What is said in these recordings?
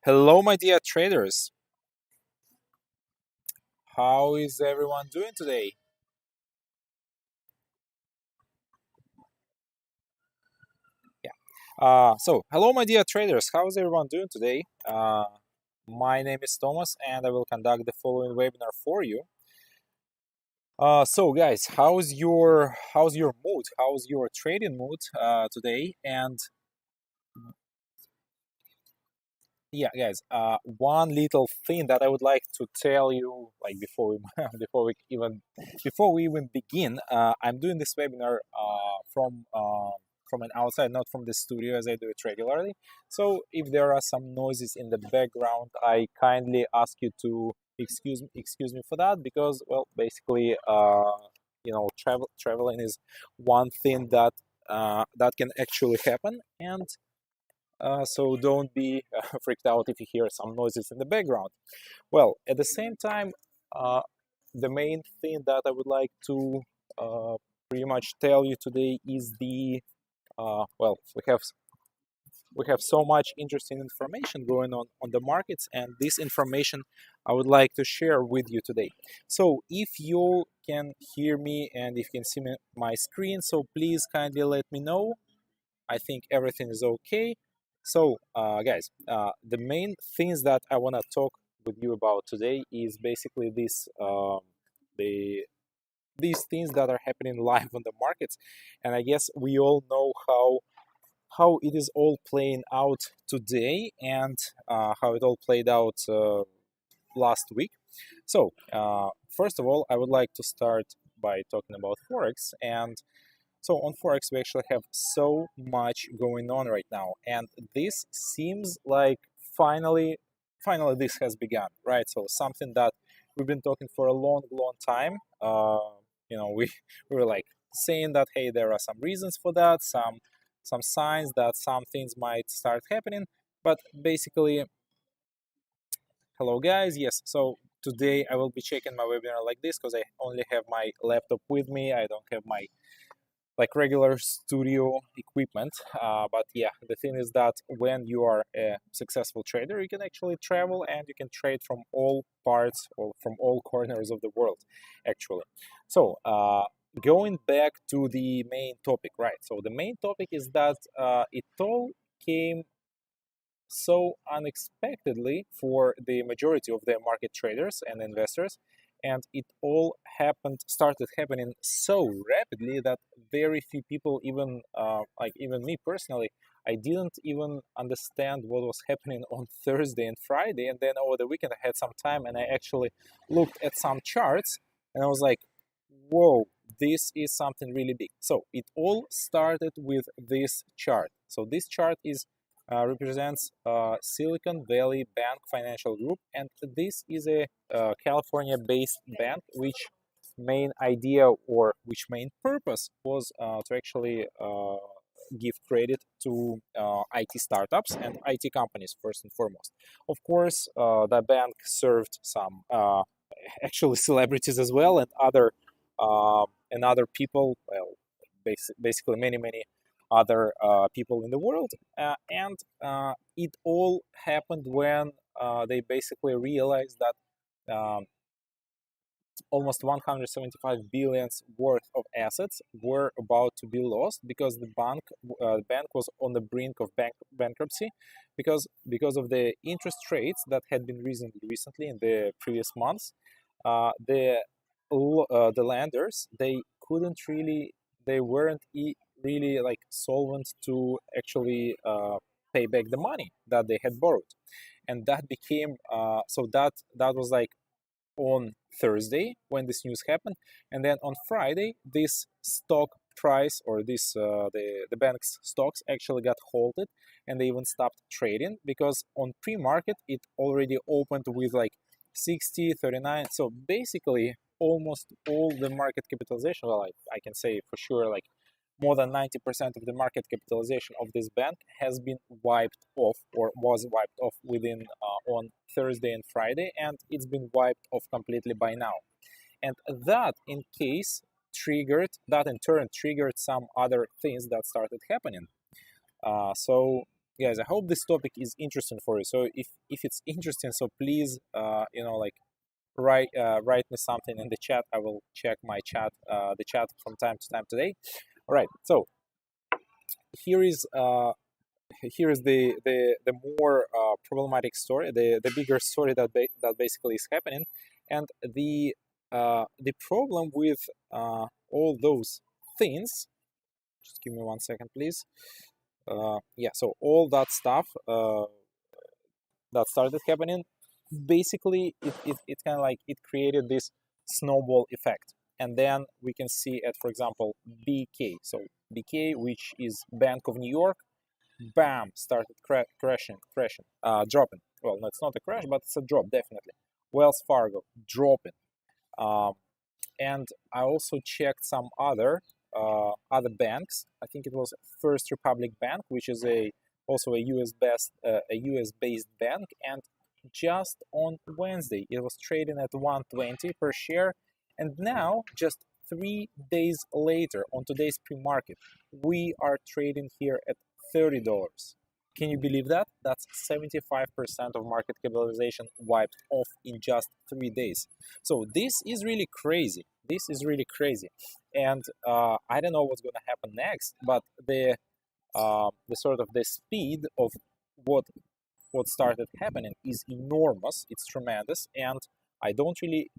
Hello, my dear traders. How is everyone doing today? Yeah. Hello, my dear traders. How is everyone doing today? My name is Thomas, and I will conduct the following webinar for you. Guys, how's your mood? How's your trading mood today? And yeah, guys, one little thing that I would like to tell you, like before we before we even begin, I'm doing this webinar from an outside, not from the studio as I do it regularly. So if there are some noises in the background, I kindly ask you to excuse me for that because, well, basically, traveling is one thing that that can actually happen, and so don't be freaked out if you hear some noises in the background. Well, at the same time, uh, the main thing that I would like to pretty much tell you today is we have so much interesting information going on the markets, and this information I would like to share with you today. So if you can hear me and if you can see my screen, so please kindly let me know. I think everything is okay. Guys, the main things that I want to talk with you about today is basically the these things that are happening live on the markets, and I guess we all know how it is all playing out today and how it all played out last week. First of all, I would like to start by talking about forex. And so on Forex, we actually have so much going on right now, and this seems like finally this has begun, right? So something that we've been talking for a long, long time. We were like saying that hey, there are some reasons for that, some signs that some things might start happening, but basically, hello guys. Yes, so today I will be checking my webinar like this because I only have my laptop with me. I don't have my like regular studio equipment. But yeah, the thing is that when you are a successful trader, you can actually travel and you can trade from all parts or from all corners of the world, actually. Going back to the main topic, right? So the main topic is that it all came so unexpectedly for the majority of the market traders and investors, and it all started happening so rapidly that very few people, even like even me personally, I didn't even understand what was happening on Thursday and Friday. And then over the weekend I had some time and I actually looked at some charts, and I was like, whoa, this is something really big. So it all started with this chart. So this chart is represents Silicon Valley Bank Financial Group, and this is a California-based bank, which main idea or which main purpose was to actually give credit to IT startups and IT companies first and foremost. Of course, the bank served some actually celebrities as well and other people. Well, basically many other people in the world, and it all happened when they basically realized that almost 175 billions worth of assets were about to be lost because the bank was on the brink of bankruptcy because of the interest rates that had been risen recently in the previous months. The lenders, they weren't really like solvent to actually pay back the money that they had borrowed, and that became that was like on Thursday when this news happened, and then on Friday this stock price or the bank's stocks actually got halted, and they even stopped trading because on pre-market it already opened with like 60 39. So basically almost all the market capitalization, well, I can say for sure like more than 90% of the market capitalization of this bank has been wiped off or was wiped off within on Thursday and Friday, and it's been wiped off completely by now. And that in turn triggered some other things that started happening. Uh, so guys, I hope this topic is interesting for you. So if it's interesting, so please like write me something in the chat. I will check my chat, the chat from time to time today. All right, so here is the more problematic story, the bigger story that basically is happening, and the problem with all those things. Just give me 1 second, please. Yeah, so all that stuff that started happening, basically it kind of like it created this snowball effect, and then we can see at, for example, BK. So BK, which is Bank of New York, bam, started crashing, dropping. Well, no, it's not a crash, but it's a drop, definitely. Wells Fargo dropping. And I also checked some other banks. I think it was First Republic Bank, which is also a US based bank, and just on Wednesday it was trading at 120 per share, and now just 3 days later, on today's pre-market, we are trading here at $30. Can you believe that? That's 75% of market capitalization wiped off in just 3 days. So this is really crazy. This is really crazy. And I don't know what's going to happen next, but the sort of the speed of what started happening is enormous. It's tremendous, and I don't really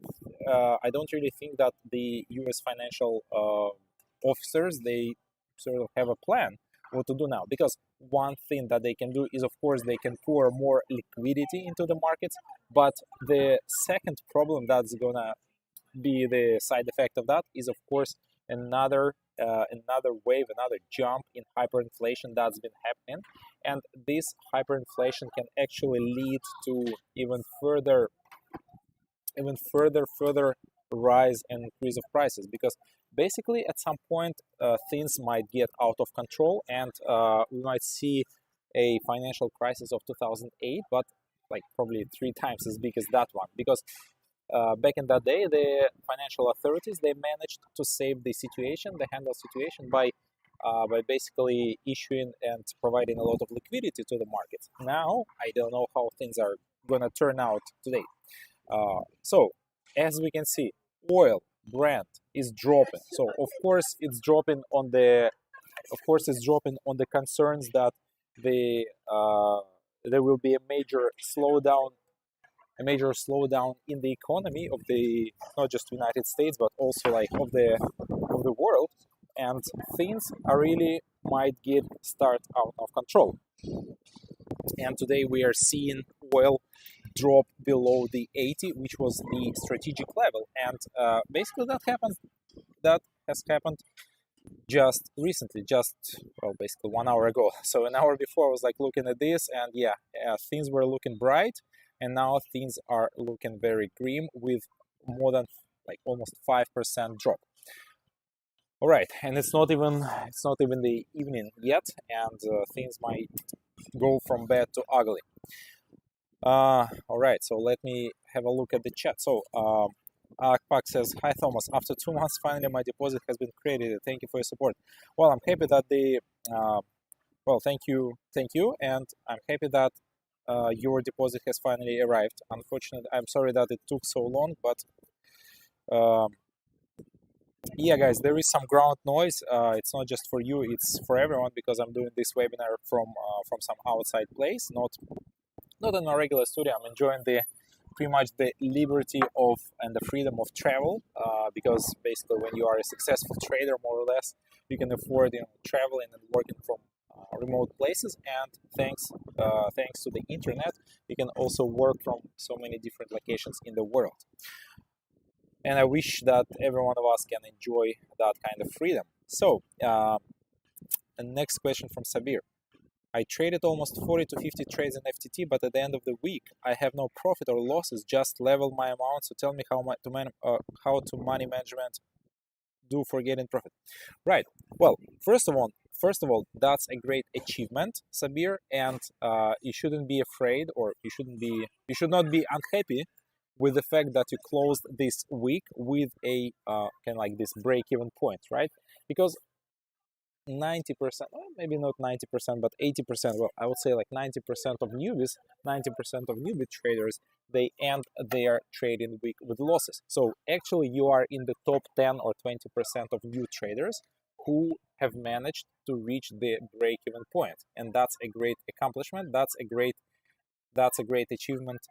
think that the U.S. financial officers, they sort of have a plan what to do now, because one thing that they can do is, of course, they can pour more liquidity into the markets, but the second problem that's gonna be the side effect of that is, of course, another wave, another jump in hyperinflation that's been happening, and this hyperinflation can actually lead to even further rise and increase of prices, because basically at some point things might get out of control, and we might see a financial crisis of 2008, but like probably 3 times as big as that one, because back in that day, the financial authorities, they managed to save the situation, the handle situation, by basically issuing and providing a lot of liquidity to the market. Now, I don't know how things are gonna turn out today. So, as we can see, oil, Brent, is dropping. So, of course, it's dropping on the concerns that there will be a major slowdown in the economy of the, not just United States, but also like of the world, and things are really might start out of control. And today we are seeing oil drop below the 80, which was the strategic level, and basically that has happened just recently, basically 1 hour ago. So an hour before, I was like looking at this, and things were looking bright, and now things are looking very grim with more than like almost 5% drop. All right, and it's not even the evening yet, and things might go from bad to ugly. All right, so let me have a look at the chat. So Akpak says, "Hi Thomas, after 2 months, finally my deposit has been credited. Thank you for your support." Well, I'm happy that thank you, and I'm happy that your deposit has finally arrived. Unfortunately, I'm sorry that it took so long, but yeah, guys, there is some ground noise. It's not just for you; it's for everyone, because I'm doing this webinar from some outside place, not in a regular studio. I'm enjoying pretty much the liberty of and the freedom of travel, because basically when you are a successful trader, more or less, you can afford traveling and working from remote places, and thanks to the internet, you can also work from so many different locations in the world. And I wish that every one of us can enjoy that kind of freedom. So, the next question from Sabir. I traded almost 40 to 50 trades in FTT, but at the end of the week, I have no profit or losses, just level my amount. So tell me how to money management do for getting profit. Right. Well, first of all, that's a great achievement, Sabir, and you shouldn't be afraid, or you should not be unhappy with the fact that you closed this week with a kind of like this break-even point, right? Because 90%, well, maybe not 90%, but 80%, well, I would say like 90% of newbies, 90% of newbie traders, they end their trading week with losses. So actually you are in the top 10 or 20% of new traders who have managed to reach the break-even point. And that's a great accomplishment. That's a great achievement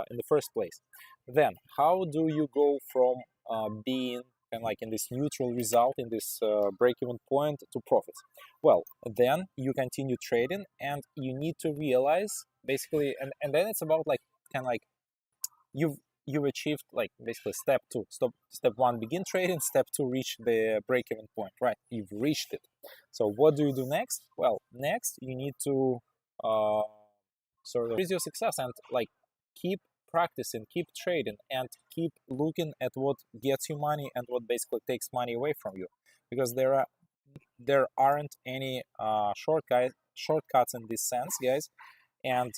in the first place. Then, how do you go from being kind of like in this neutral result, in this break-even point, to profits? Well, then you continue trading, and you need to realize basically, and then it's about like kind of like you've achieved like basically step two. Step one, begin trading. Step two, reach the break-even point. Right, you've reached it. So what do you do next? Well, next you need to sort of increase your success and like keep practicing, keep trading, and keep looking at what gets you money and what basically takes money away from you, because there aren't any shortcuts in this sense, guys. And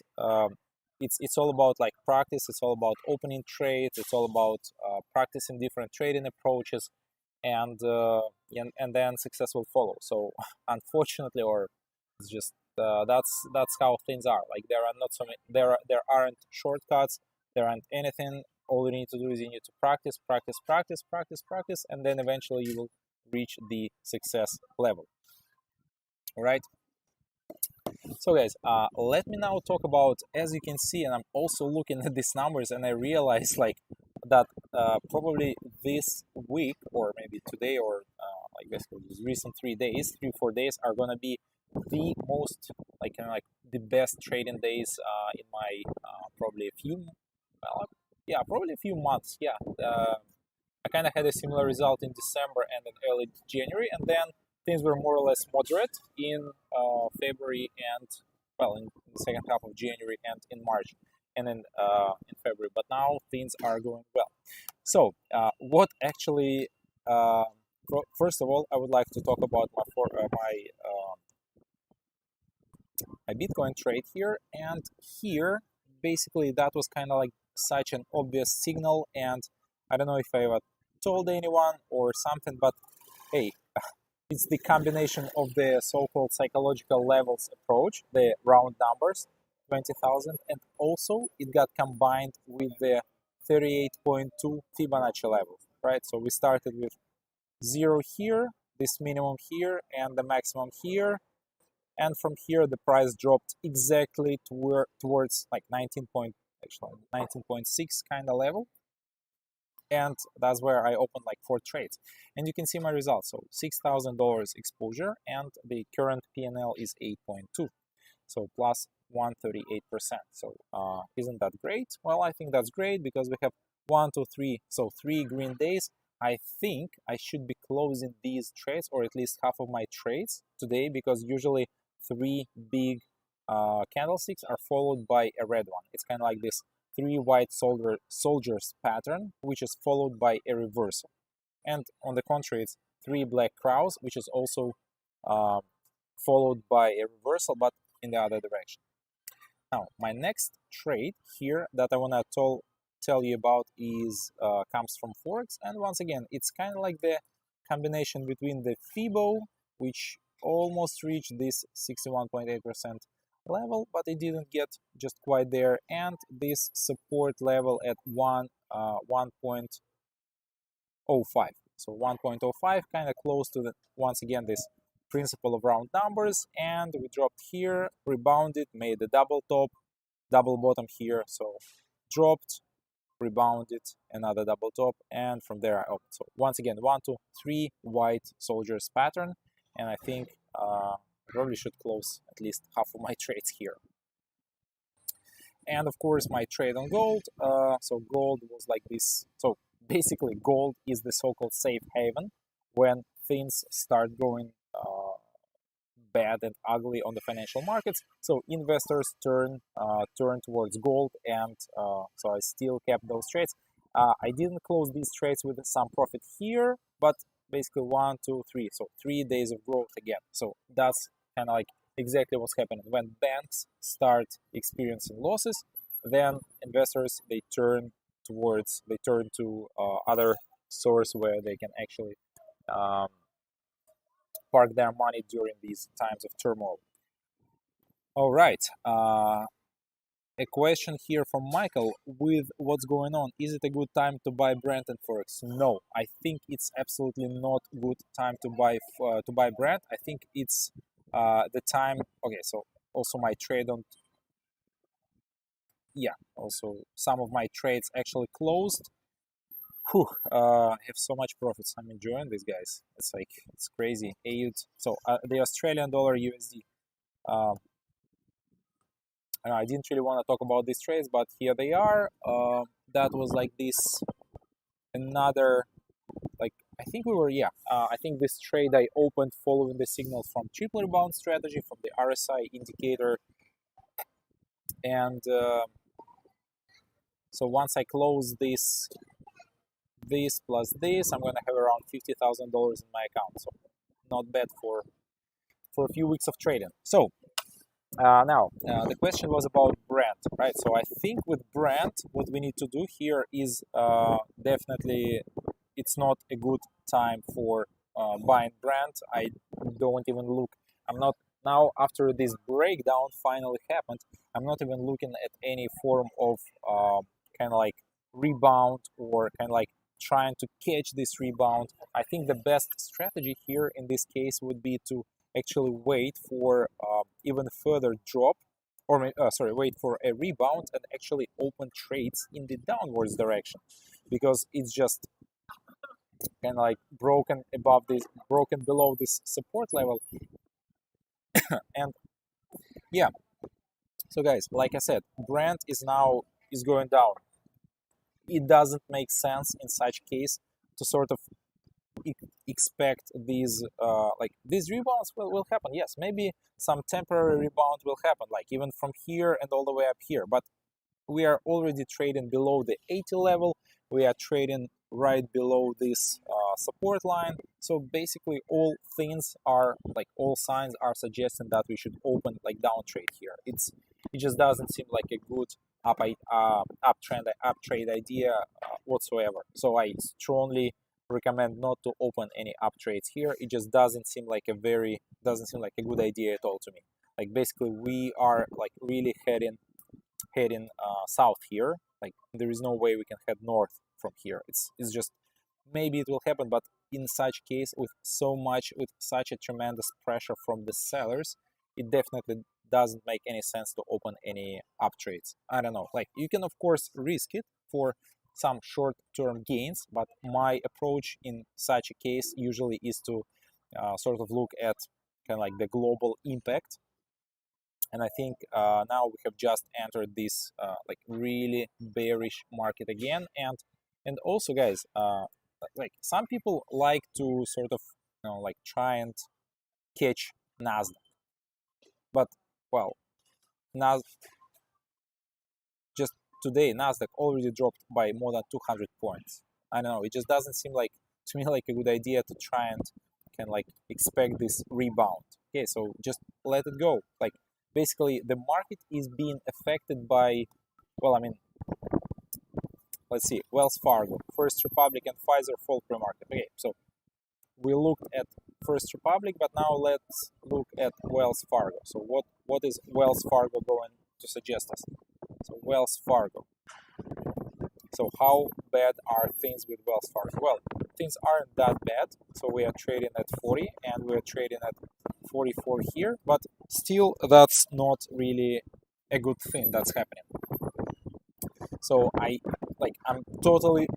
it's all about like practice. It's all about opening trades. It's all about practicing different trading approaches, and then success will follow. So unfortunately, or it's just that's how things are. Like there are not so many, there aren't shortcuts. There aren't anything. All you need to do is you need to practice, practice, practice, practice, practice, and then eventually you will reach the success level. All right. So guys, let me now talk about, as you can see, and I'm also looking at these numbers, and I realize like that probably this week, or maybe today, or like basically these recent 3 4 days are gonna be the most like kind of like the best trading days in my probably a few, well, yeah, probably a few months. Yeah, I kind of had a similar result in December and in early January, and then things were more or less moderate in February and, well, in the second half of January and in March and then in February. But now things are going well. So what actually? First of all, I would like to talk about my Bitcoin trade here, and here basically that was kind of like such an obvious signal, and I don't know if I ever told anyone or something, but hey, it's the combination of the so-called psychological levels approach, the round numbers, 20,000, and also it got combined with the 38.2 Fibonacci level, right? So we started with 0 here, this minimum here, and the maximum here, and from here the price dropped exactly towards like 19.6 kind of level, and that's where I opened like 4 trades, and you can see my results. So $6,000 exposure, and the current PNL is 8.2, so plus 138%. So isn't that great? Well, I think that's great because we have 1 2 3, so 3 green days. I think I should be closing these trades, or at least half of my trades today, because usually 3 big candlesticks are followed by a red one. It's kind of like this 3 white soldiers pattern, which is followed by a reversal. And on the contrary, it's 3 black crows, which is also followed by a reversal, but in the other direction. Now, my next trade here that I want to tell you about is comes from Forex, and once again, it's kind of like the combination between the FIBO, which almost reached this 61.8% level, but it didn't get just quite there, and this support level at 1.05. So 1.05, kind of close to the, once again, this principle of round numbers, and we dropped here, rebounded, made a double top, double bottom here, so dropped, rebounded, another double top, and from there I opened. So once again, 1 2 3 white soldiers pattern, and I think probably should close at least half of my trades here. And of course my trade on gold, so gold was like this. So basically gold is the so-called safe haven when things start going bad and ugly on the financial markets. So investors turn towards gold, and so I still kept those trades. I didn't close these trades with some profit here, but basically 1 2 3, so 3 days of growth again. So that's kind of like exactly what's happening when banks start experiencing losses. Then investors, they turn to other source where they can actually park their money during these times of turmoil. All right. A question here from Michael: with what's going on, is it a good time to buy Brent and Forex? No, I think it's absolutely not good time to buy Brent. I think it's the time. Okay, so also my trade on, yeah, also some of my trades actually closed. Whew, I have so much profits. I'm enjoying this, guys. It's like, it's crazy. AUD. So the Australian dollar USD. I didn't really want to talk about these trades, but here they are. That was like this another, like, I think we were, yeah, I think this trade I opened following the signal from triple rebound strategy from the RSI indicator. And so once I close this plus this, I'm gonna have around $50,000 in my account. So not bad for a few weeks of trading. So now, the question was about Brent, right? So I think with Brent, what we need to do here is definitely, it's not a good time for buying Brent. I don't even look, I'm not, now after this breakdown finally happened, I'm not even looking at any form of kind of like rebound or kind of like trying to catch this rebound. I think the best strategy here in this case would be to actually wait for even further drop, or sorry, wait for a rebound and actually open trades in the downwards direction, because it's just kind of like broken below this support level. And yeah, so guys, like I said, Brent is going down. It doesn't make sense in such case to sort of expect these like these rebounds will happen. Yes, maybe some temporary rebound will happen, like even from here and all the way up here, but we are already trading below the 80 level. We are trading right below this support line. So basically all things are like, all signs are suggesting that we should open like down trade here. It just doesn't seem like a good up trade idea whatsoever. So I strongly recommend not to open any up trades here. It just doesn't seem like a good idea at all to me. Like basically we are like really heading south here. Like there is no way we can head north from here. It's just, maybe it will happen, but in such case, with such a tremendous pressure from the sellers, it definitely doesn't make any sense to open any up trades. I don't know, like you can of course risk it for some short-term gains, but my approach in such a case usually is to sort of look at kind of like the global impact. And I think now we have just entered this like really bearish market again. And also, guys, like some people like to sort of like try and catch Nasdaq, but well, just today Nasdaq already dropped by more than 200 points. I don't know, it just doesn't seem like to me like a good idea to try and can like expect this rebound. Okay, so just let it go. Like basically the market is being affected by, well, I mean, let's see, Wells Fargo, First Republic, and Pfizer fall pre-market. Okay, so we looked at First Republic, but now let's look at Wells Fargo. So what is Wells Fargo going to suggest us? So Wells Fargo. So how bad are things with Wells Fargo? Well, things aren't that bad. So we are trading at 40 and we are trading at 44 here, but still that's not really a good thing that's happening. So I'm totally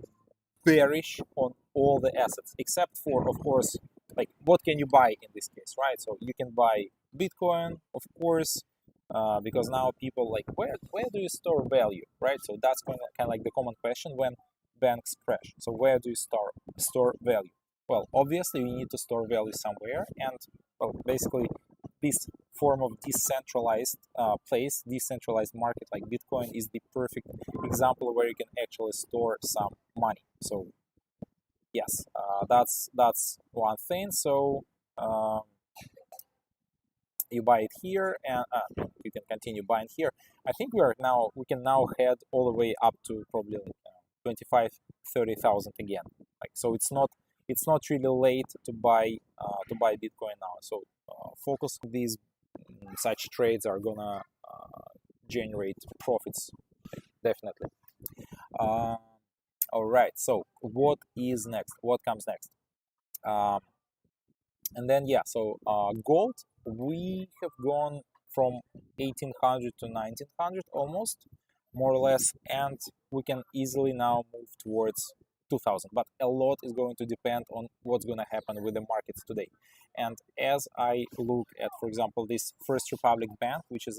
bearish on all the assets, except for, of course, like what can you buy in this case, right? So you can buy Bitcoin, of course, because now people like, where do you store value, right? So that's kind of like the common question when banks crash. So where do you store value? Well, obviously you need to store value somewhere, and well, basically this form of decentralized decentralized market like Bitcoin is the perfect example where you can actually store some money. So yes, that's one thing. So you buy it here, and you can continue buying here. I think we can now head all the way up to probably like, 25,000-30,000 again. Like, so it's not it's not really late to buy Bitcoin now. So focus on these. Such trades are gonna generate profits, definitely. All right. So what is next? What comes next? And then yeah. So gold, we have gone from 1800 to 1900 almost, more or less, and we can easily now move towards 2000. But a lot is going to depend on what's going to happen with the markets today. And as I look at, for example, this First Republic Bank, which is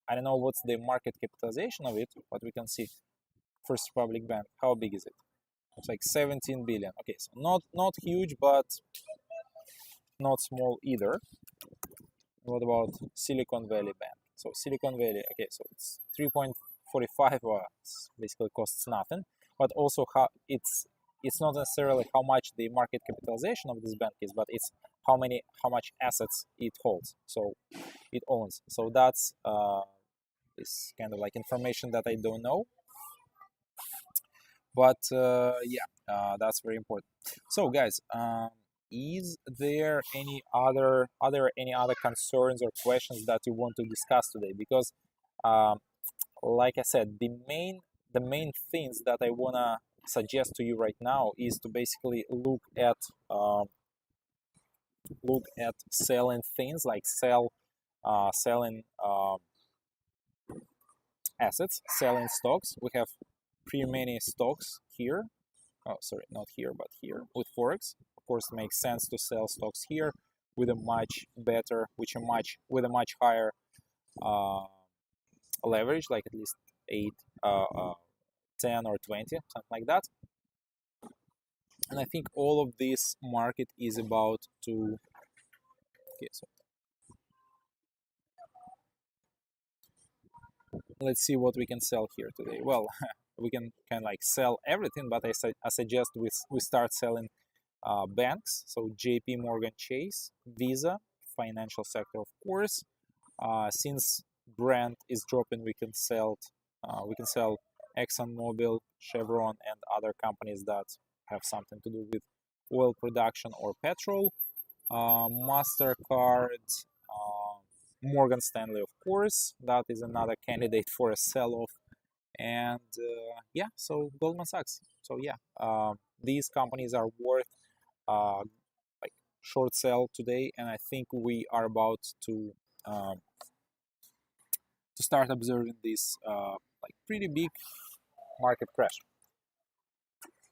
I don't know what's the market capitalization of it, but we can see First Republic Bank. How big is it? It's like 17 billion. Okay, so not huge, but not small either. What about Silicon Valley Bank? So Silicon Valley, okay, so it's 3.45, well, it's basically costs nothing, but also how it's not necessarily how much the market capitalization of this bank is, but it's how much assets it holds, so it owns. So that's this kind of like information that I don't know, but yeah, that's very important. So guys, is there any other concerns or questions that you want to discuss today? Because like I said, the main things that I wanna suggest to you right now is to basically look at selling things, like selling assets, selling stocks. We have pretty many stocks here. Oh, sorry, not here, but here with Forex. Of course, it makes sense to sell stocks here with a much higher leverage, like at least 8, 10 or 20, something like that. And I think all of this market is about to, okay, so let's see what we can sell here today. Well, we can kind of like sell everything, but I suggest we start selling banks. So JP Morgan Chase, Visa, financial sector, of course. Since Brent is dropping, we can sell ExxonMobil, Chevron, and other companies that have something to do with oil production or petrol. MasterCard, Morgan Stanley, of course. That is another candidate for a sell-off. And yeah, so Goldman Sachs. So yeah, these companies are worth like short sell today, and I think we are about to start observing this like pretty big market crash.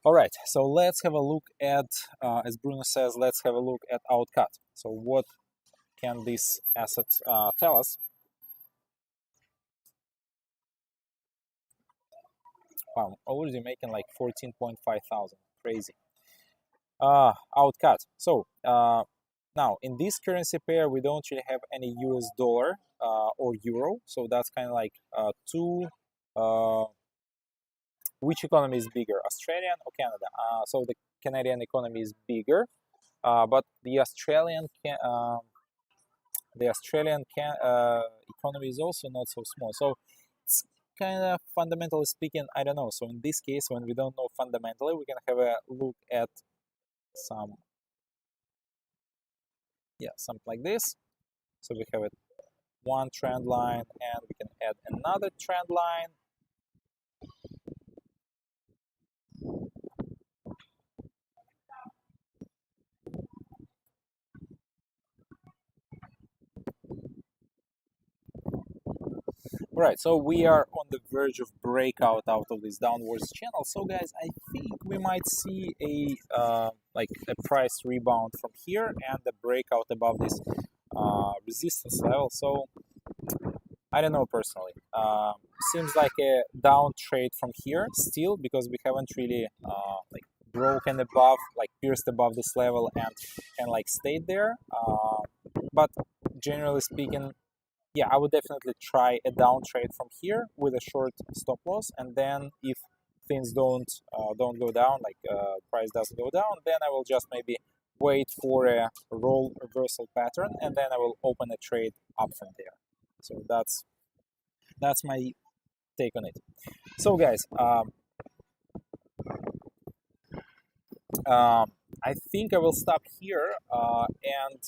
All right, so let's have a look at, as Bruno says, let's have a look at outcut. So what can this asset tell us? Wow, I'm already making like 14.5 thousand, crazy. Outcut. So now in this currency pair, we don't really have any US dollar or euro. So that's kind of like two. Which economy is bigger, Australian or Canada? So the Canadian economy is bigger, but the Australian economy is also not so small. So it's kind of, fundamentally speaking, I don't know. So in this case, when we don't know fundamentally, we can have a look at something like this. So we have one trend line, and we can add another trend line. Right, so we are on the verge of breakout out of this downwards channel. So guys, I think we might see a like a price rebound from here and a breakout above this resistance level. So I don't know personally. Seems like a down trade from here still, because we haven't really like broken above, like pierced above this level and like stayed there. But generally speaking, yeah, I would definitely try a down trade from here with a short stop loss, and then if things don't go down, like price doesn't go down, then I will just maybe wait for a roll reversal pattern, and then I will open a trade up from there. So that's my take on it. So guys, I think I will stop here, and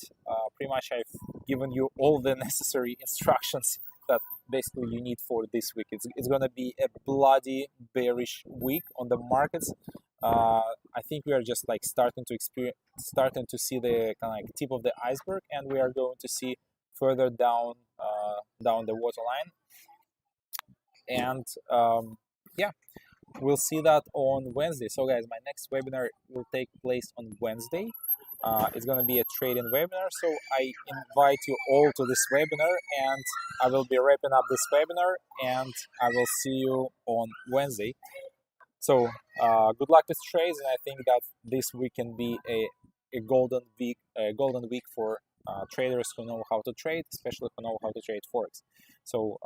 pretty much I've given you all the necessary instructions that basically you need for this week. It's gonna be a bloody bearish week on the markets. I think we are just like starting to see the kind of like tip of the iceberg, and we are going to see further down the waterline. And yeah, we'll see that on Wednesday. So guys, my next webinar will take place on Wednesday. It's going to be a trading webinar, so I invite you all to this webinar, and I will be wrapping up this webinar, and I will see you on Wednesday. So good luck with trades, and I think that this week can be a golden week for traders who know how to trade, especially who know how to trade forex. So